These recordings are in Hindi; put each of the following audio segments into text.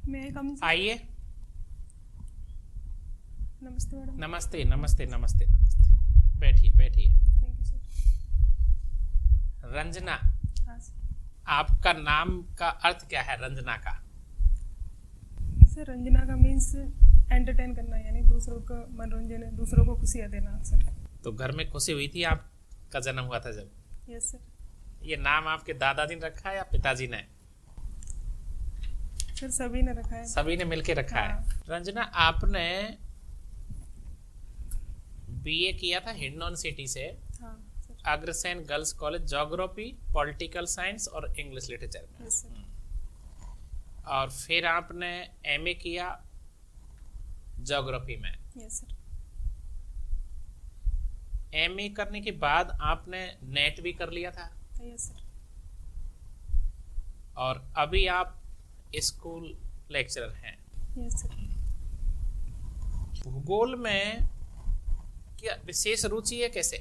मैं कम आइए। नमस्ते मैडम। नमस्ते नमस्ते नमस्ते नमस्ते। बैठिए बैठिए। Thank you sir. रंजना, हाँ आपका नाम का अर्थ क्या है? रंजना का सर, रंजना का मीन्स एंटरटेन करना, यानी दूसरों का मनोरंजन, दूसरों को खुशियाँ देना सर। तो घर में खुशी हुई थी आपका जन्म हुआ था जब? Yes sir. ये नाम आपके दादाजी ने रखा है या पिताजी ने? सर सभी ने रखा है। सभी ने मिलके रखा है। हाँ। रंजना, आपने बीए किया था हिंडौन सिटी से, हाँ sir. Agrasen girls college, geography, political science और इंग्लिश लिटरेचर में। Yes sir. और फिर आपने एमए किया ज्योग्राफी में। Yes sir. एमए करने के बाद आपने नेट भी कर लिया था यस सर। और अभी आप स्कूल लेक्चरर हैं। Yes sir. भूगोल में क्या विशेष रुचि है कैसे?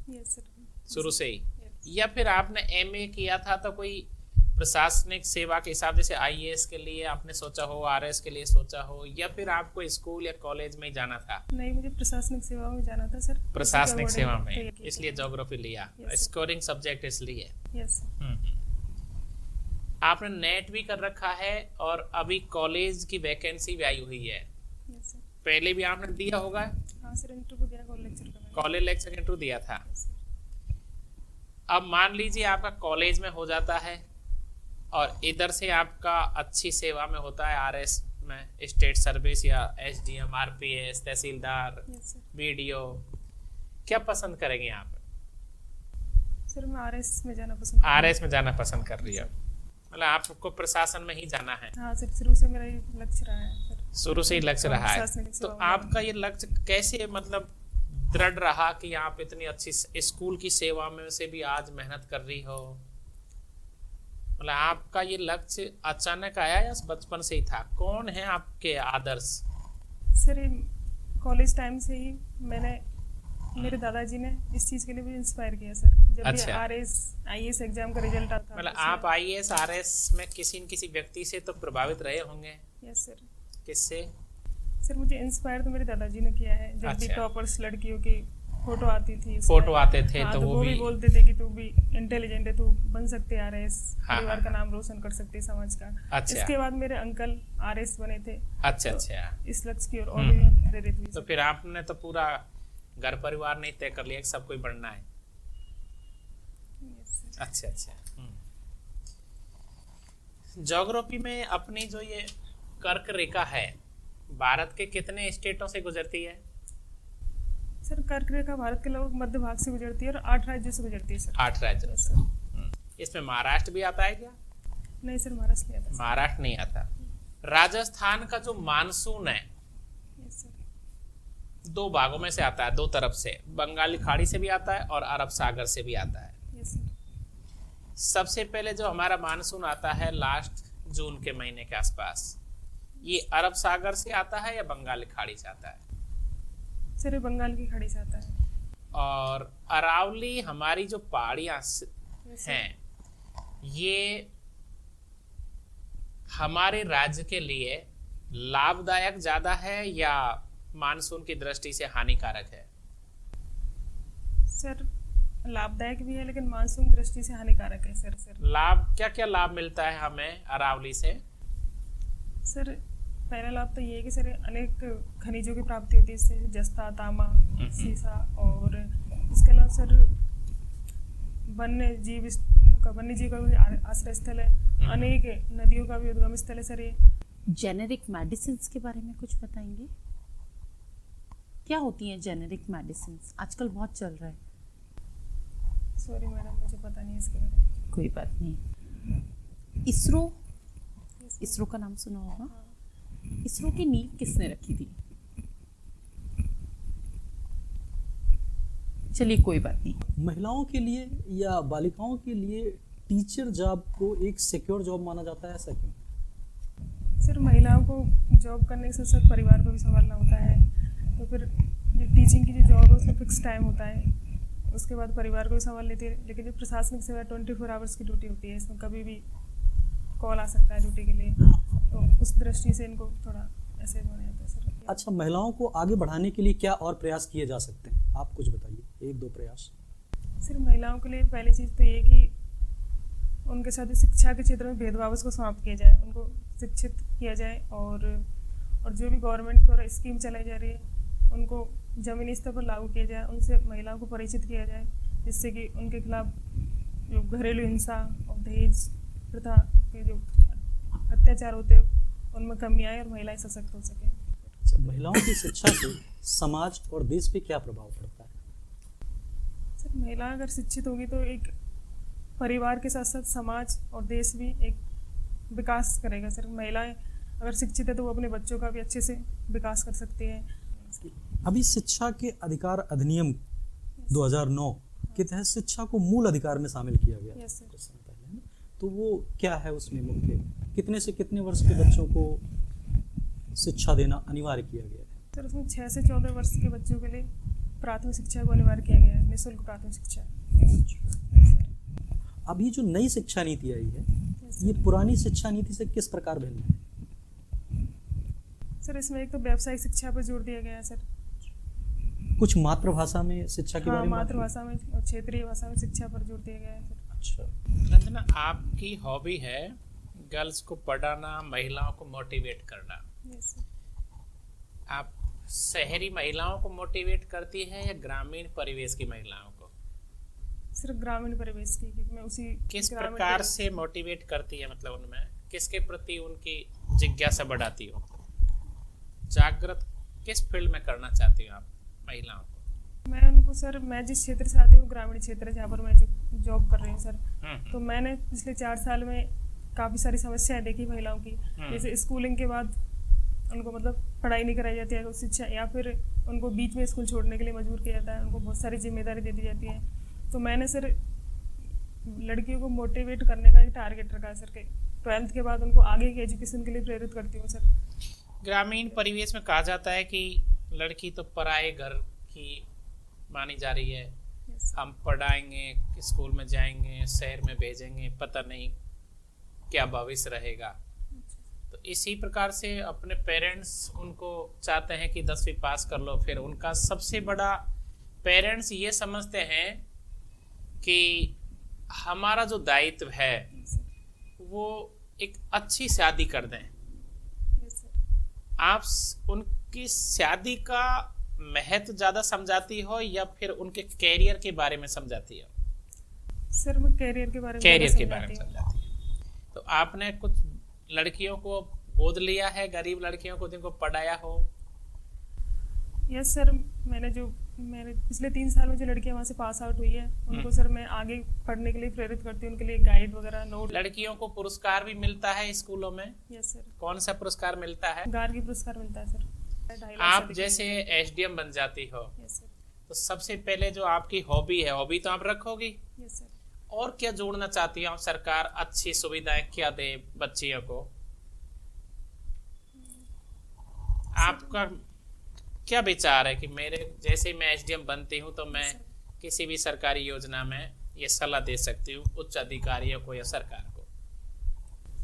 Yes sir. शुरू से ही? Yes. या फिर आपने एमए किया था तो कोई प्रशासनिक सेवा के हिसाब, जैसे आईएएस के लिए आपने सोचा हो, आरएस के लिए सोचा हो, या फिर आपको स्कूल या कॉलेज में ही जाना था? नहीं, मुझे प्रशासनिक सेवा में जाना था सर। प्रशासनिक सेवा में, इसलिए ज्योग्राफी लिया। Yes, स्कोरिंग सब्जेक्ट इसलिए। Yes sir. आपने नेट भी कर रखा है और अभी कॉलेज की वैकेंसी भी आई हुई है। Yes sir. पहले भी आपने दिया होगा? हाँ सर, इंटरव्यू दिया, कॉलेज लेक्चर का मैंने। कॉलेज लेक्चर इंटरव्यू दिया था। Yes, sir. अब मान लीजिए आपका कॉलेज में हो जाता है और इधर से आपका अच्छी सेवा में होता है, आरएस में, स्टेट सर्विस या एसडीएम, आरपीएस, तहसीलदार, Yes, sir. बीडीओ, क्या पसंद करेंगे आप? सर मैं आरएस में जाना पसंद करूंगा। आरएस में जाना पसंद कर रही हो, मतलब आपको प्रशासन में ही जाना है? हाँ सर, शुरू से मेरा ये लक्ष्य रहा है सर। शुरू से ही लक्ष्य रहा है। प्रशासनिक तो सेवा में आपका ये लक्ष्य कैसे मतलब दृढ़ रहा कि आप इतनी अच्छी स्कूल की सेवा में से भी आज मेहनत कर रही हो? मतलब आपका ये लक्ष्य अचानक आया या बचपन से ही था? कौन है आपके आदर्श? सर ये कॉलेज टाइम से ही मैंने, मेरे दादाजी ने इस चीज़ के लिए भी इंस्पायर किया सर। जब भी अच्छा। आरएस आईएएस एग्जाम का रिजल्ट आता मतलब तो आप आईएएस आरएस में किसी न किसी व्यक्ति से तो प्रभावित रहे होंगे? Yes sir. किससे? सर मुझे इंस्पायर तो मेरे दादाजी ने किया है। जब भी अच्छा। टॉपर्स लड़कियों की फोटो आती थी, फोटो आते थे हाँ, तो वो भी भी बोलते थे कि तू भी इंटेलिजेंट है, तू बन सकते आरएस, हाँ, परिवार हाँ, का नाम रोशन कर सकते, समाज का। अच्छा। इसके बाद मेरे अंकल आरएस बने थे। अच्छा अच्छा। इस लक्ष्य की और भी मैं प्रेरित हुई तो सर। फिर आपने तो पूरा घर परिवार ने तय कर लिया कि सब कोई बनना है? Yes, sir. अच्छा अच्छा। ज्योग्राफी में अपनी जो ये कर्क रेखा है, भारत के कितने स्टेटों से गुजरती है? सर कर्क रेखा भारत के लगभग मध्य भाग से गुजरती है और 8 राज्यों से गुजरती है सर। 8 राज्यों से। इसमें महाराष्ट्र भी आता है क्या? नहीं सर, महाराष्ट्र नहीं आता सर। महाराष्ट्र नहीं आता। राजस्थान का जो मानसून है Yes, sir. 2 भागों में से आता है, 2 तरफ से, बंगाली खाड़ी से भी आता है और अरब सागर से भी आता है। Yes, sir. सबसे पहले जो हमारा मानसून आता है लास्ट जून के महीने के आसपास, ये अरब सागर से आता है या बंगाली खाड़ी से आता है? सर ये बंगाल की खाड़ी से आता है। और अरावली हमारी जो पहाड़ियां Yes, sir. हैं, ये हमारे राज्य के लिए लाभदायक ज्यादा है या मानसून की दृष्टि से हानिकारक है? सर लाभदायक भी है, लेकिन मानसून दृष्टि से हानिकारक है सर। लाभ क्या क्या लाभ मिलता है हमें अरावली से? सर पहला लाभ तो ये है कि सर अनेक खनिजों की प्राप्ति होती है इससे, जस्ता, तांबा, सीसा, और इसके अलावा सर वन्य जीव का भी आश्रय स्थल है, अनेक नदियों का भी उद्गम स्थल है सर ये। जेनेरिक मेडिसिन्स के बारे में कुछ बताएंगे? क्या होती हैं जेनेरिक मेडिसिन्स? आजकल बहुत चल रहा है। सॉरी मैडम, मुझे पता नहीं इसके बारे में। कोई बात नहीं। इसरो का नाम सुना होगा। इसरो की नींव किसने रखी थी? चलिए कोई बात नहीं। महिलाओं के लिए या बालिकाओं के लिए टीचर जॉब को एक सिक्योर जॉब माना जाता है, ऐसा क्यों? सर महिलाओं को जॉब करने से सर परिवार को भी संभालना होता है, तो फिर जो टीचिंग की जो जॉब है उसका फिक्स टाइम होता है, उसके बाद परिवार को भी संभाल लेती है। लेकिन जो प्रशासनिक सेवा 24 आवर्स की ड्यूटी होती है, इसमें कभी भी कॉल आ सकता है ड्यूटी के लिए, तो उस दृष्टि से इनको थोड़ा ऐसे बनाया जाता है सर। अच्छा, महिलाओं को आगे बढ़ाने के लिए क्या और प्रयास किए जा सकते हैं, आप कुछ बताइए, एक दो प्रयास। सिर्फ महिलाओं के लिए पहली चीज़ तो ये कि उनके साथ शिक्षा के क्षेत्र में भेदभाव को समाप्त किया जाए, उनको शिक्षित किया जाए, और जो भी गवर्नमेंट द्वारा स्कीम चलाई जा रही है उनको ज़मीनी स्तर पर लागू किया जाए, उनसे महिलाओं को परिचित किया जाए, जिससे कि उनके खिलाफ जो घरेलू हिंसा और दहेज प्रथा के जो अत्याचार होते हैं उनमें कमी आए और महिलाएं सशक्त हो सकें। अच्छा, महिलाओं की शिक्षा से समाज और देश पे क्या प्रभाव पड़ता है? सर महिला अगर शिक्षित होगी तो एक परिवार के साथ साथ समाज और देश भी एक विकास करेगा सर। महिलाएं अगर शिक्षित है तो वो अपने बच्चों का भी अच्छे से विकास कर सकती है। अभी शिक्षा के अधिकार अधिनियम 2009 के तहत शिक्षा को मूल अधिकार में शामिल किया गया यस सर। कुछ समय पहले, है ना? तो वो क्या है, उसमें मुख्य कितने से कितने वर्ष के बच्चों को शिक्षा देना अनिवार्य किया गया है? सर उसमें 6 से 14 वर्ष के बच्चों के लिए प्राथमिक शिक्षा को अनिवार्य किया गया है, निःशुल्क प्राथमिक शिक्षा। अभी जो नई शिक्षा नीति आई है, यस ये पुरानी शिक्षा नीति से किस प्रकार भिन्न है? सर इसमें एक तो व्यावसायिक शिक्षा पर जोर दिया गया है सर। कुछ मातृभाषा में शिक्षा के हाँ, बारे में बात मातृभाषा में और क्षेत्रीय भाषा में शिक्षा पर जोर दिया गया है सर। की? अच्छा, रंजना, आपकी हॉबी है गर्ल्स को पढ़ाना, महिलाओं को मोटिवेट करना। Yes sir. आप शहरी महिलाओं को मोटिवेट करती है या ग्रामीण परिवेश की महिलाओं को? सिर्फ ग्रामीण परिवेश की, क्योंकि मैं उसी किस ग्रामीण प्रकार परिवेश- से मोटिवेट करती है, मतलब उनमें किसके प्रति उनकी जिज्ञासा बढ़ाती हो? जागृत किस फील्ड में करना चाहती हो आप महिलाओं को? मैं उनको सर, मैं जिस क्षेत्र से आती हूँ ग्रामीण क्षेत्र है जहाँ पर मैं जॉब कर रही हूँ सर। तो मैंने पिछले 4 साल में काफ़ी सारी समस्याएं देखी महिलाओं की, जैसे स्कूलिंग के बाद उनको मतलब पढ़ाई नहीं कराई जाती है शिक्षा, या फिर उनको बीच में स्कूल छोड़ने के लिए मजबूर किया जाता है, उनको बहुत सारी जिम्मेदारी दे दी जाती है। तो मैंने सर लड़कियों को मोटिवेट करने का एक टारगेट रखा है सर के 12th के बाद उनको आगे की एजुकेशन के लिए प्रेरित करती हूँ सर। ग्रामीण परिवेश में कहा जाता है कि लड़की तो पराये घर की मानी जा रही है, यस हम पढ़ाएंगे, स्कूल में जाएंगे, शहर में भेजेंगे, पता नहीं क्या भविष्य रहेगा। तो इसी प्रकार से अपने पेरेंट्स उनको चाहते हैं कि 10वीं पास कर लो, फिर उनका सबसे बड़ा पेरेंट्स ये समझते हैं कि हमारा जो दायित्व है वो एक अच्छी शादी कर दें। Yes sir. आप उनकी शादी का महत्व ज्यादा समझाती हो या फिर उनके कैरियर के बारे में समझाती हो? सर मैं कैरियर के बारे में कैरियर के बारे में समझाती हूँ। समझाती है। तो आपने कुछ लड़कियों को गोद लिया है, गरीब लड़कियों को जिनको पढ़ाया हो? यस सर, मैंने पिछले 3 साल में जो लड़कियां वहाँ से पास आउट हुई है उनको सर मैं आगे पढ़ने के लिए प्रेरित करती हूँ, उनके लिए गाइड वगैरह नोट। लड़कियों को पुरस्कार भी मिलता है स्कूलों में? Yes sir. कौन सा पुरस्कार मिलता है? गार्गी पुरस्कार मिलता है सर। 2.5 लाख से आप अधिक जैसे एसडीएम बन जाती हो यस सर। तो सबसे पहले जो आपकी हॉबी है, हॉबी तो आप रखोगी, यस सर। और क्या जोड़ना चाहती हो आप? सरकार अच्छी सुविधाएं क्या दे बच्चियों को? आपका क्या विचार है कि मेरे जैसे मैं एसडीएम बनती हूँ तो मैं किसी भी सरकारी योजना में ये सलाह दे सकती हूँ उच्च अधिकारियों को या सरकार को?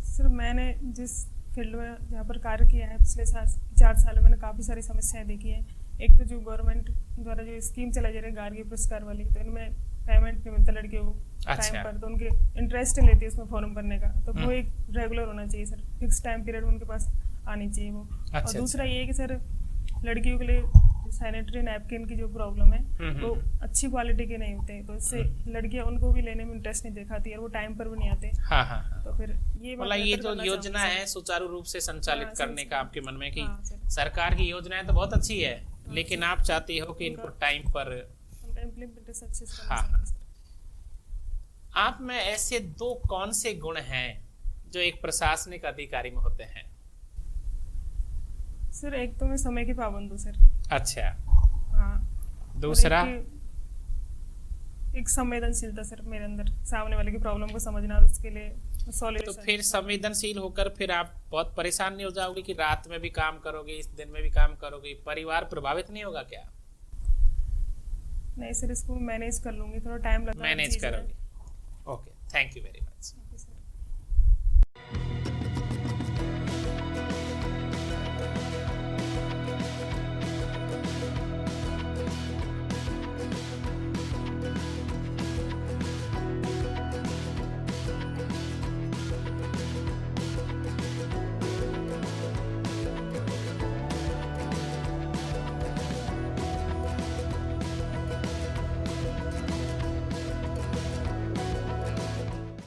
सर मैंने जिस फील्ड में जहाँ पर कार्य किया है पिछले 4 साल में मैंने काफ़ी सारी समस्याएं देखी हैं। एक तो जो गवर्नमेंट द्वारा जो स्कीम चलाई जा रही है गार्गी पुरस्कार वाली, तो इनमें पेमेंट नहीं मिलता लड़कियों को अच्छा। टाइम पर, तो उनके इंटरेस्ट लेती है उसमें फॉर्म भरने का, तो वो एक रेगुलर होना चाहिए सर, फिक्स टाइम पीरियड में उनके पास आनी चाहिए वो। और दूसरा ये है कि सर लड़कियों के लिए सैनिटरी नैपकिन की जो प्रॉब्लम है वो अच्छी क्वालिटी के नहीं होते, तो इससे लड़कियां उनको भी लेने में इंटरेस्ट नहीं दिखाती और वो टाइम पर भी नहीं आते। हाँ हाँ हाँ। तो फिर ये मतलब ये जो योजना है सुचारू रूप से संचालित हाँ, करने का आपके मन में कि हाँ, सर। सरकार की योजनाएं तो बहुत अच्छी है लेकिन आप चाहती हो कि इनको टाइम पर। उनका इम्प्लीमेंटेशन अच्छे से हाँ। करना चाहिए सर। आप में ऐसे 2 कौन से गुण हैं जो एक प्रशासनिक अधिकारी में होते हैं? सर एक तो मैं समय की पाबंद हूँ सर। अच्छा। हाँ। और दूसरा? एक संवेदनशीलता सर मेरे अंदर, सामने वाले की प्रॉब्लम को समझना और उसके लिए तो सॉल्यूशन। फिर संवेदनशील होकर फिर आप बहुत परेशान नहीं हो जाओगे कि रात में भी काम करोगे, इस दिन में भी काम करोगे, परिवार प्रभावित नहीं होगा क्या? नहीं सर, इसको मैनेज कर लूंगी, थोड़ा टाइम लगता है मैनेज चीज़ में। करोगे। Okay, thank you very